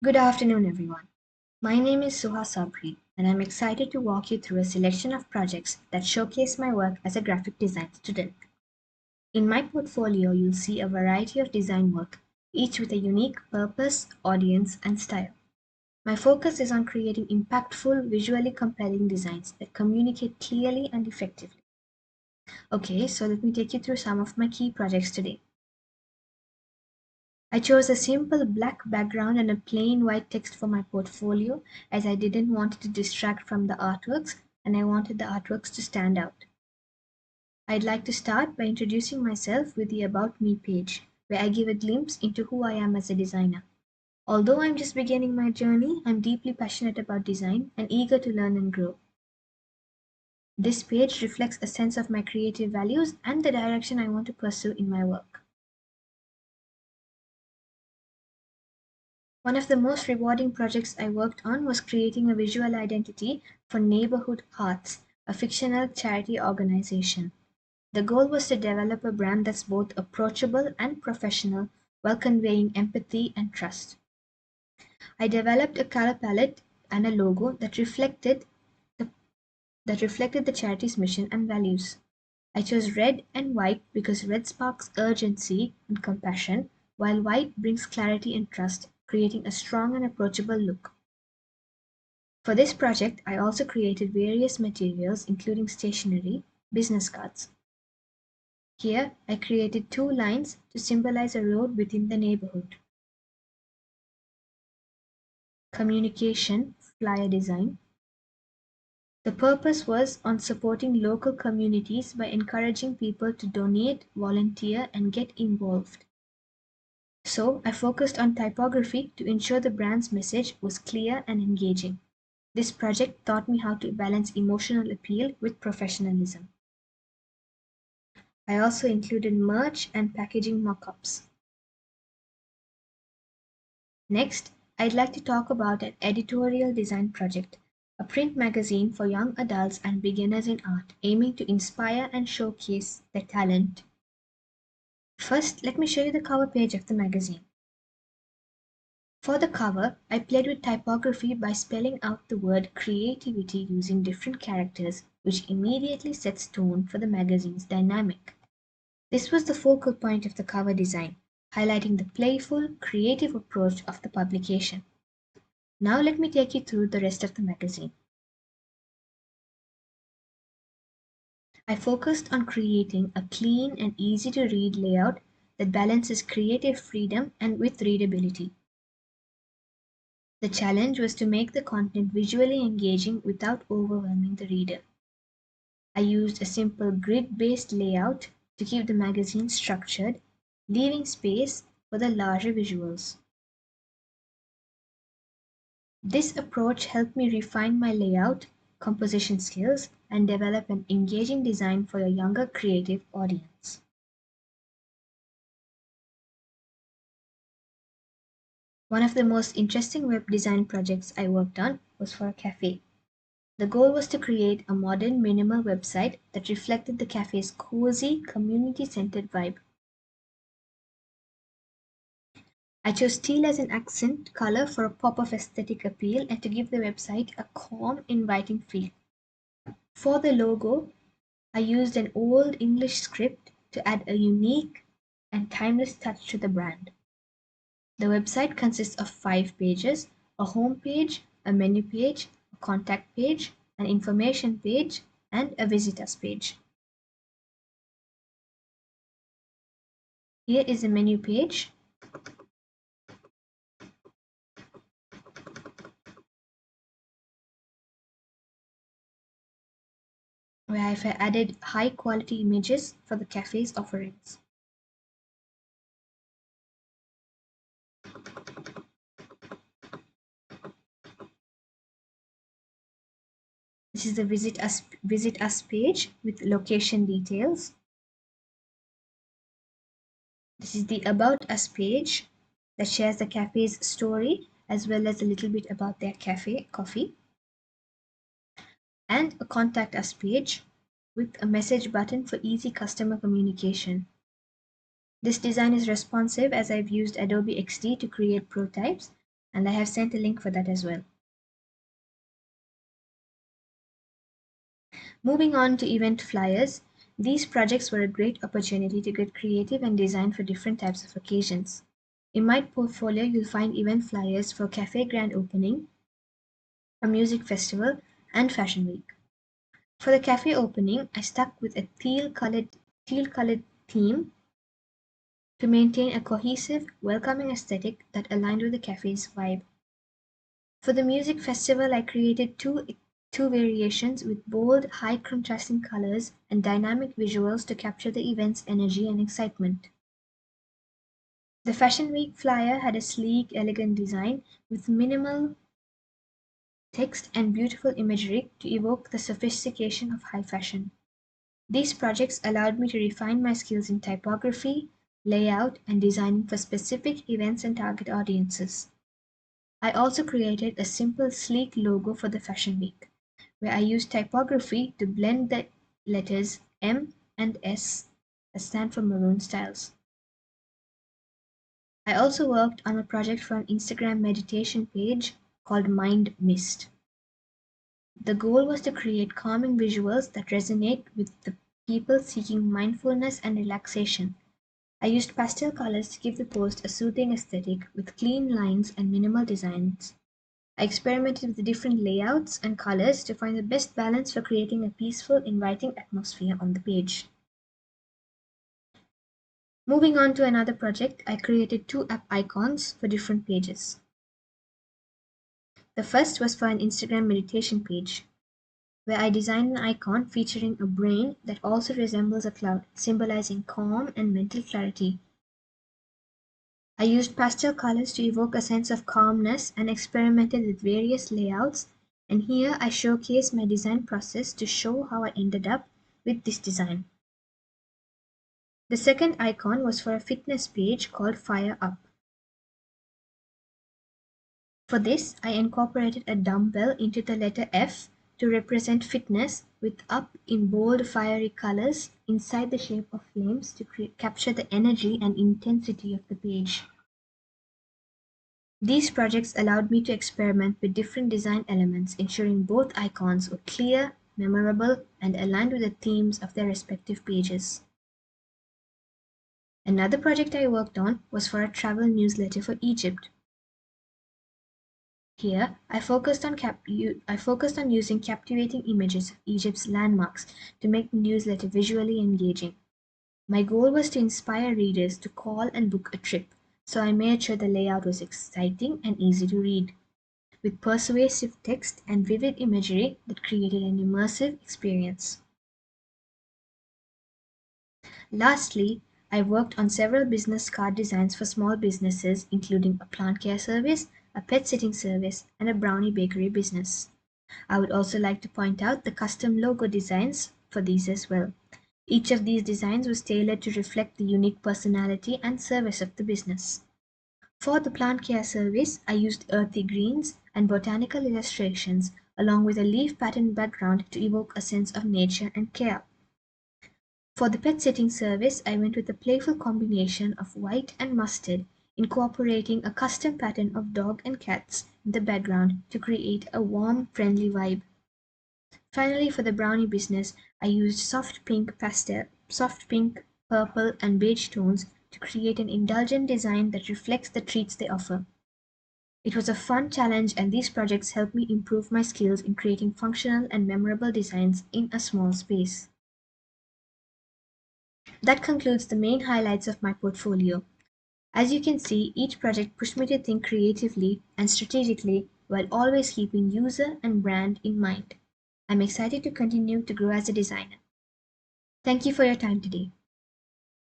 Good afternoon, everyone. My name is Suha Sabri, and I'm excited to walk you through a selection of projects that showcase my work as a graphic design student. In my portfolio, you'll see a variety of design work, each with a unique purpose, audience, and style. My focus is on creating impactful, visually compelling designs that communicate clearly and effectively. Okay, so let me take you through some of my key projects today. I chose a simple black background and a plain white text for my portfolio as I didn't want it to distract from the artworks and I wanted the artworks to stand out. I'd like to start by introducing myself with the About Me page, where I give a glimpse into who I am as a designer. Although I'm just beginning my journey, I'm deeply passionate about design and eager to learn and grow. This page reflects a sense of my creative values and the direction I want to pursue in my work. One of the most rewarding projects I worked on was creating a visual identity for Neighborhood Hearts, a fictional charity organization. The goal was to develop a brand that's both approachable and professional while conveying empathy and trust. I developed a color palette and a logo the, that reflected the charity's mission and values. I chose red and white because red sparks urgency and compassion, while white brings clarity and trust, creating a strong and approachable look. For this project, I also created various materials including stationery, business cards. Here, I created two lines to symbolize a road within the neighborhood. Communication, flyer design. The purpose was on supporting local communities by encouraging people to donate, volunteer, and get involved. So, I focused on typography to ensure the brand's message was clear and engaging. This project taught me how to balance emotional appeal with professionalism. I also included merch and packaging mockups. Next, I'd like to talk about an editorial design project, a print magazine for young adults and beginners in art, aiming to inspire and showcase their talent. First, let me show you the cover page of the magazine. For the cover, I played with typography by spelling out the word creativity using different characters, which immediately sets tone for the magazine's dynamic. This was the focal point of the cover design, highlighting the playful, creative approach of the publication. Now let me take you through the rest of the magazine. I focused on creating a clean and easy to read layout that balances creative freedom and with readability. The challenge was to make the content visually engaging without overwhelming the reader. I used a simple grid-based layout to keep the magazine structured, leaving space for the larger visuals. This approach helped me refine my layout, composition skills, and develop an engaging design for a younger creative audience. One of the most interesting web design projects I worked on was for a cafe. The goal was to create a modern, minimal website that reflected the cafe's cozy, community centered vibe. I chose teal as an accent color for a pop of aesthetic appeal and to give the website a calm, inviting feel. For the logo, I used an old English script to add a unique and timeless touch to the brand. The website consists of 5 pages: a home page, a menu page, a contact page, an information page, and a visit us page. Here is a menu page. Where I've added high quality images for the cafe's offerings. This is the visit us page with location details. This is the about us page that shares the cafe's story as well as a little bit about their coffee. And a contact us page with a message button for easy customer communication. This design is responsive as I've used Adobe XD to create prototypes and I have sent a link for that as well. Moving on to event flyers, these projects were a great opportunity to get creative and design for different types of occasions. In my portfolio, you'll find event flyers for cafe grand opening, a music festival, and fashion week. For the cafe opening, I stuck with a teal-colored theme to maintain a cohesive, welcoming aesthetic that aligned with the cafe's vibe. For the music festival, I created two variations with bold, high contrasting colors and dynamic visuals to capture the event's energy and excitement. The Fashion Week flyer had a sleek, elegant design with minimal text and beautiful imagery to evoke the sophistication of high fashion. These projects allowed me to refine my skills in typography, layout, and designing for specific events and target audiences. I also created a simple, sleek logo for the Fashion Week, where I used typography to blend the letters M and S that stand for maroon styles. I also worked on a project for an Instagram meditation page called Mind Mist. The goal was to create calming visuals that resonate with the people seeking mindfulness and relaxation. I used pastel colors to give the post a soothing aesthetic with clean lines and minimal designs. I experimented with the different layouts and colors to find the best balance for creating a peaceful, inviting atmosphere on the page. Moving on to another project, I created two app icons for different pages. The first was for an Instagram meditation page, where I designed an icon featuring a brain that also resembles a cloud, symbolizing calm and mental clarity. I used pastel colors to evoke a sense of calmness and experimented with various layouts, and here I showcase my design process to show how I ended up with this design. The second icon was for a fitness page called Fire Up. For this, I incorporated a dumbbell into the letter F to represent fitness with up in bold fiery colors inside the shape of flames to capture the energy and intensity of the page. These projects allowed me to experiment with different design elements, ensuring both icons were clear, memorable, and aligned with the themes of their respective pages. Another project I worked on was for a travel newsletter for Egypt. Here, I focused on using captivating images of Egypt's landmarks to make the newsletter visually engaging. My goal was to inspire readers to call and book a trip, so I made sure the layout was exciting and easy to read, with persuasive text and vivid imagery that created an immersive experience. Lastly, I worked on several business card designs for small businesses, including a plant care service, a pet sitting service, and a brownie bakery business. I would also like to point out the custom logo designs for these as well. Each of these designs was tailored to reflect the unique personality and service of the business. For the plant care service, I used earthy greens and botanical illustrations along with a leaf pattern background to evoke a sense of nature and care. For the pet sitting service, I went with a playful combination of white and mustard, incorporating a custom pattern of dog and cats in the background to create a warm, friendly vibe. Finally, for the brownie business, I used soft pink, purple, and beige tones to create an indulgent design that reflects the treats they offer. It was a fun challenge, and these projects helped me improve my skills in creating functional and memorable designs in a small space. That concludes the main highlights of my portfolio. As you can see, each project pushed me to think creatively and strategically while always keeping user and brand in mind. I'm excited to continue to grow as a designer. Thank you for your time today.